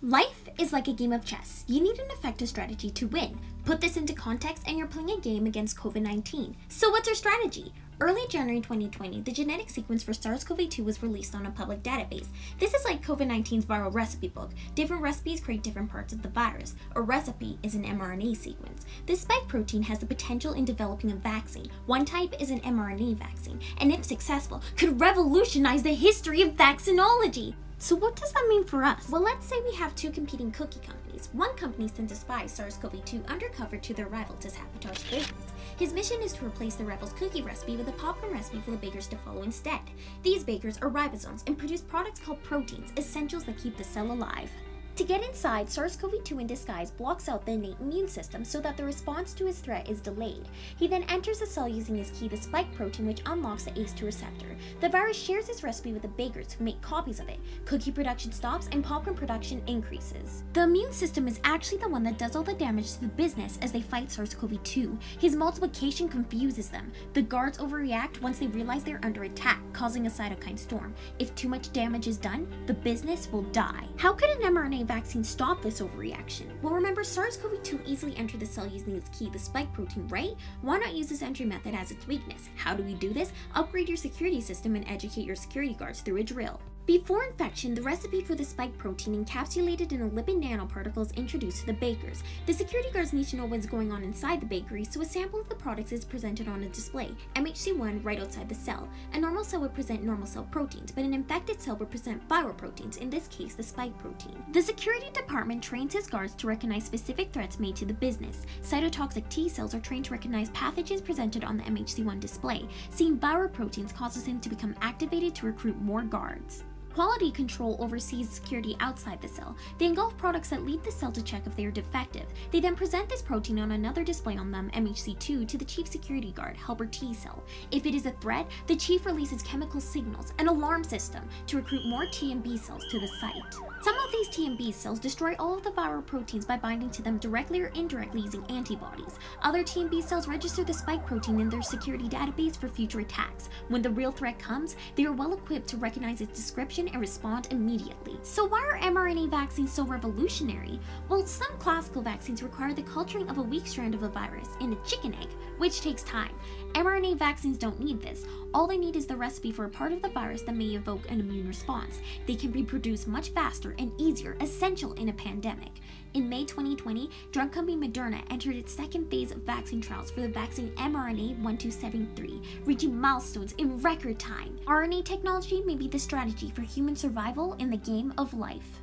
Life is like a game of chess. You need an effective strategy to win. Put this into context and you're playing a game against COVID-19. So what's our strategy? Early January 2020, the genetic sequence for SARS-CoV-2 was released on a public database. This is like COVID-19's viral recipe book. Different recipes create different parts of the virus. A recipe is an mRNA sequence. This spike protein has the potential in developing a vaccine. One type is an mRNA vaccine, and if successful, could revolutionize the history of vaccinology. So what does that mean for us? Well, let's say we have two competing cookie companies. One company sends a spy, SARS-CoV-2, undercover to their rival to sabotage bakers. His mission is to replace the rebel's cookie recipe with a popcorn recipe for the bakers to follow instead. These bakers are ribosomes and produce products called proteins, essentials that keep the cell alive. To get inside, SARS-CoV-2 in disguise blocks out the innate immune system so that the response to his threat is delayed. He then enters the cell using his key, the spike protein, which unlocks the ACE2 receptor. The virus shares its recipe with the bakers who make copies of it. Cookie production stops and popcorn production increases. The immune system is actually the one that does all the damage to the business as they fight SARS-CoV-2. His multiplication confuses them. The guards overreact once they realize they're under attack, causing a cytokine storm. If too much damage is done, the business will die. How could an mRNA vaccine stop this overreaction? Well, remember, SARS-CoV-2 easily entered the cell using its key, the spike protein, right? Why not use this entry method as its weakness? How do we do this? Upgrade your security system and educate your security guards through a drill. Before infection, the recipe for the spike protein encapsulated in a lipid nanoparticle is introduced to the bakers. The security guards need to know what's going on inside the bakery, so a sample of the products is presented on a display, MHC1 right outside the cell. A normal cell would present normal cell proteins, but an infected cell would present viral proteins, in this case the spike protein. The security department trains his guards to recognize specific threats made to the business. Cytotoxic T cells are trained to recognize pathogens presented on the MHC1 display. Seeing viral proteins causes him to become activated to recruit more guards. Quality control oversees security outside the cell. They engulf products that lead the cell to check if they are defective. They then present this protein on another display on them, MHC2, to the chief security guard, helper T cell. If it is a threat, the chief releases chemical signals, an alarm system, to recruit more T and B cells to the site. Some of these T and B cells destroy all of the viral proteins by binding to them directly or indirectly using antibodies. Other T and B cells register the spike protein in their security database for future attacks. When the real threat comes, they are well equipped to recognize its description and respond immediately. So why are mRNA vaccines so revolutionary? Well, some classical vaccines require the culturing of a weak strand of a virus in a chicken egg, which takes time. mRNA vaccines don't need this. All they need is the recipe for a part of the virus that may evoke an immune response. They can be produced much faster and easier, essential in a pandemic. In May 2020, drug company Moderna entered its second phase of vaccine trials for the vaccine mRNA 1273, reaching milestones in record time. RNA technology may be the strategy for human survival in the game of life.